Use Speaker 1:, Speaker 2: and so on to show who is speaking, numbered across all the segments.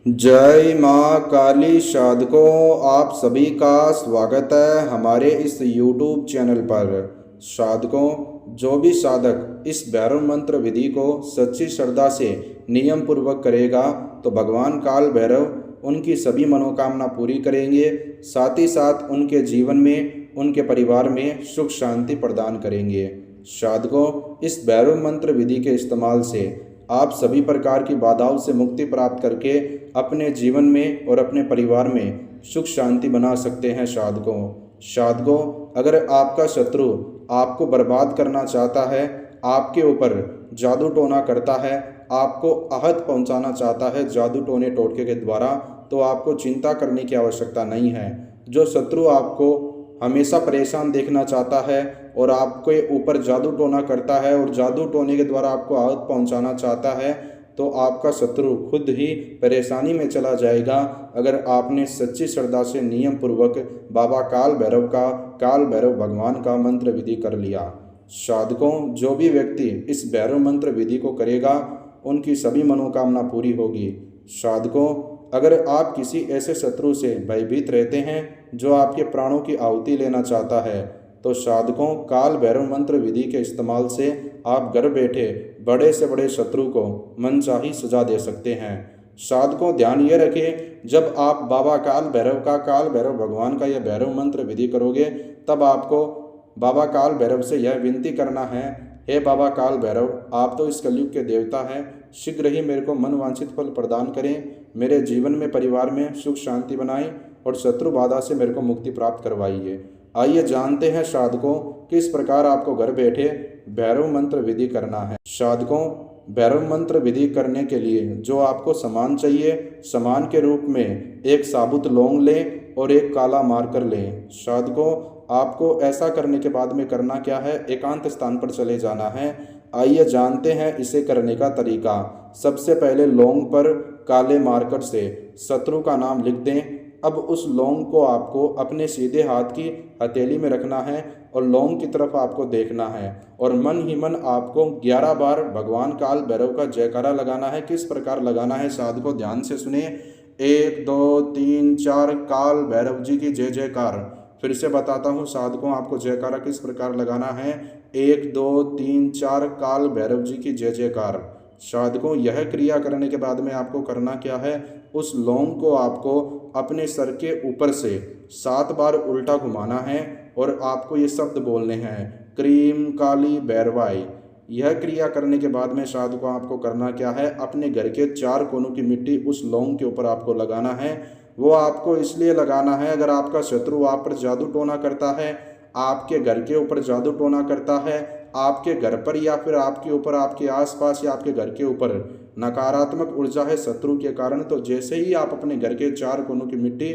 Speaker 1: जय माँ काली। साधकों, आप सभी का स्वागत है हमारे इस YouTube चैनल पर। साधकों, जो भी साधक इस भैरव मंत्र विधि को सच्ची श्रद्धा से नियम पूर्वक करेगा तो भगवान काल भैरव उनकी सभी मनोकामना पूरी करेंगे, साथ ही साथ उनके जीवन में, उनके परिवार में सुख शांति प्रदान करेंगे। साधकों, इस भैरव मंत्र विधि के इस्तेमाल से आप सभी प्रकार की बाधाओं से मुक्ति प्राप्त करके अपने जीवन में और अपने परिवार में सुख शांति बना सकते हैं। साधकों, अगर आपका शत्रु आपको बर्बाद करना चाहता है, आपके ऊपर जादू टोना करता है, आपको आहत पहुंचाना चाहता है जादू टोने टोटके के द्वारा, तो आपको चिंता करने की आवश्यकता नहीं है। जो शत्रु आपको हमेशा परेशान देखना चाहता है और आपके ऊपर जादू टोना करता है और जादू टोने के द्वारा आपको आहत पहुंचाना चाहता है, तो आपका शत्रु खुद ही परेशानी में चला जाएगा अगर आपने सच्ची श्रद्धा से नियम पूर्वक बाबा काल भैरव भगवान का मंत्र विधि कर लिया। साधकों, जो भी व्यक्ति इस भैरव मंत्र विधि को करेगा उनकी सभी मनोकामना पूरी होगी। साधकों, अगर आप किसी ऐसे शत्रु से भयभीत रहते हैं जो आपके प्राणों की आहुति लेना चाहता है, तो साधकों, काल भैरव मंत्र विधि के इस्तेमाल से आप घर बैठे बड़े से बड़े शत्रु को मनचाही सजा दे सकते हैं। साधकों, ध्यान ये रखें, जब आप बाबा काल भैरव भगवान का यह भैरव मंत्र विधि करोगे, तब आपको बाबा काल भैरव से यह विनती करना है, हे बाबा काल भैरव, आप तो इस कलयुग के देवता हैं, शीघ्र ही मेरे को मनवांछित फल प्रदान करें, मेरे जीवन में, परिवार में सुख शांति बनाएं और शत्रु बाधा से मेरे को मुक्ति प्राप्त करवाइए। आइए जानते हैं साधकों, किस प्रकार आपको घर बैठे भैरव मंत्र विधि करना है। साधकों, भैरव मंत्र विधि करने के लिए जो आपको सामान चाहिए, सामान के रूप में एक साबुत लौंग लें और एक काला मार्कर लें। साधकों, आपको ऐसा करने के बाद में करना क्या है, एकांत स्थान पर चले जाना है। आइए जानते हैं इसे करने का तरीका। सबसे पहले लौंग पर काले मार्कर से शत्रु का नाम लिख दें। अब उस लौंग को आपको अपने सीधे हाथ की हथेली में रखना है और लौंग की तरफ आपको देखना है और मन ही मन आपको 11 बार भगवान काल भैरव का जयकारा लगाना है। किस प्रकार लगाना है साधकों, ध्यान से सुनिए। 1 2 3 4 काल भैरव जी की जय जयकार। फिर से बताता हूँ साधकों, आपको जयकारा किस प्रकार लगाना है। 1 2 3 4 काल भैरव जी की जय जयकार। साधकों, यह क्रिया करने के बाद में आपको करना क्या है, उस लौंग को आपको अपने सर के ऊपर से 7 बार उल्टा घुमाना है और आपको ये शब्द बोलने हैं, क्रीम काली भैरवाई। यह क्रिया करने के बाद में साधकों आपको करना क्या है, अपने घर के 4 कोनों की मिट्टी उस लौंग के ऊपर आपको लगाना है। वो आपको इसलिए लगाना है, अगर आपका शत्रु आप पर जादू टोना करता है, आपके घर के ऊपर जादू टोना करता है, आपके घर पर या फिर आपके ऊपर, आपके आसपास या आपके घर के ऊपर नकारात्मक ऊर्जा है शत्रु के कारण, तो जैसे ही आप अपने घर के 4 कोनों की मिट्टी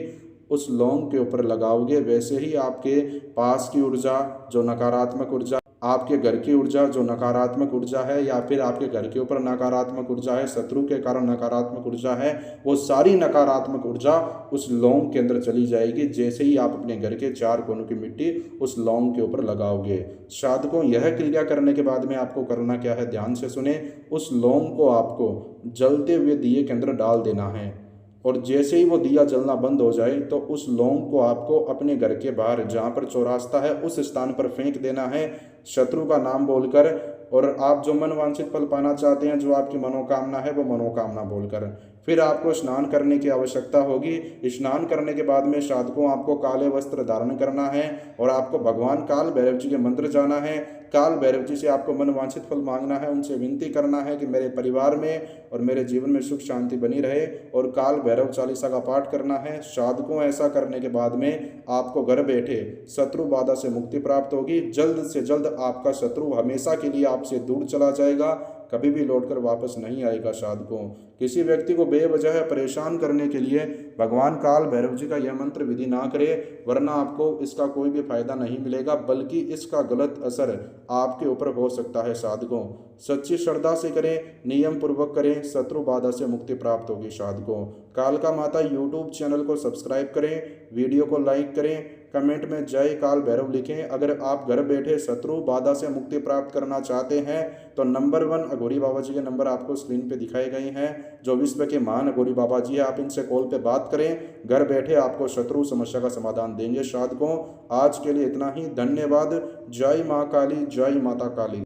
Speaker 1: उस लौंग के ऊपर लगाओगे, वैसे ही आपके पास की ऊर्जा जो नकारात्मक ऊर्जा, आपके घर की ऊर्जा जो नकारात्मक ऊर्जा है, या फिर आपके घर के ऊपर नकारात्मक ऊर्जा है, शत्रु के कारण नकारात्मक ऊर्जा है, वो सारी नकारात्मक ऊर्जा उस लौंग के अंदर चली जाएगी जैसे ही आप अपने घर के 4 कोनों की मिट्टी उस लौंग के ऊपर लगाओगे। साधकों, यह क्रिया करने के बाद में आपको करना क्या है, ध्यान से सुने। उस लौंग को आपको जलते हुए दिए के अंदर डाल देना है और जैसे ही वो दिया जलना बंद हो जाए तो उस लौंग को आपको अपने घर के बाहर जहाँ पर चौरास्ता है उस स्थान पर फेंक देना है, शत्रु का नाम बोलकर, और आप जो मनवांछित फल पाना चाहते हैं, जो आपकी मनोकामना है, वो मनोकामना बोलकर। फिर आपको स्नान करने की आवश्यकता होगी। स्नान करने के बाद में साधकों आपको काले वस्त्र धारण करना है और आपको भगवान काल भैरव जी के मंदिर जाना है। काल भैरव जी से आपको मनवांछित फल मांगना है, उनसे विनती करना है कि मेरे परिवार में और मेरे जीवन में सुख शांति बनी रहे, और काल भैरव चालीसा का पाठ करना है। साधकों, ऐसा करने के बाद में आपको घर बैठे शत्रु बाधा से मुक्ति प्राप्त होगी। जल्द से जल्द आपका शत्रु हमेशा के लिए आपसे दूर चला जाएगा, कभी भी लौटकर वापस नहीं आएगा। साधकों, किसी व्यक्ति को बेवजह परेशान करने के लिए भगवान काल भैरव जी का यह मंत्र विधि ना करें, वरना आपको इसका कोई भी फायदा नहीं मिलेगा, बल्कि इसका गलत असर आपके ऊपर हो सकता है। साधकों, सच्ची श्रद्धा से करें, नियम पूर्वक करें, शत्रु बाधा से मुक्ति प्राप्त होगी। साधकों, कालका माता YouTube चैनल को सब्सक्राइब करें, वीडियो को लाइक करें, कमेंट में जय काल भैरव लिखें। अगर आप घर बैठे शत्रु बाधा से मुक्ति प्राप्त करना चाहते हैं तो नंबर 1 अघोरी बाबा जी के नंबर आपको स्क्रीन पे दिखाए गए हैं, जो विश्व के महान अघोरी बाबा जी है। आप इनसे कॉल पे बात करें, घर बैठे आपको शत्रु समस्या का समाधान देंगे। साधकों आज के लिए इतना ही, धन्यवाद। जय माँ काली, जय माता काली।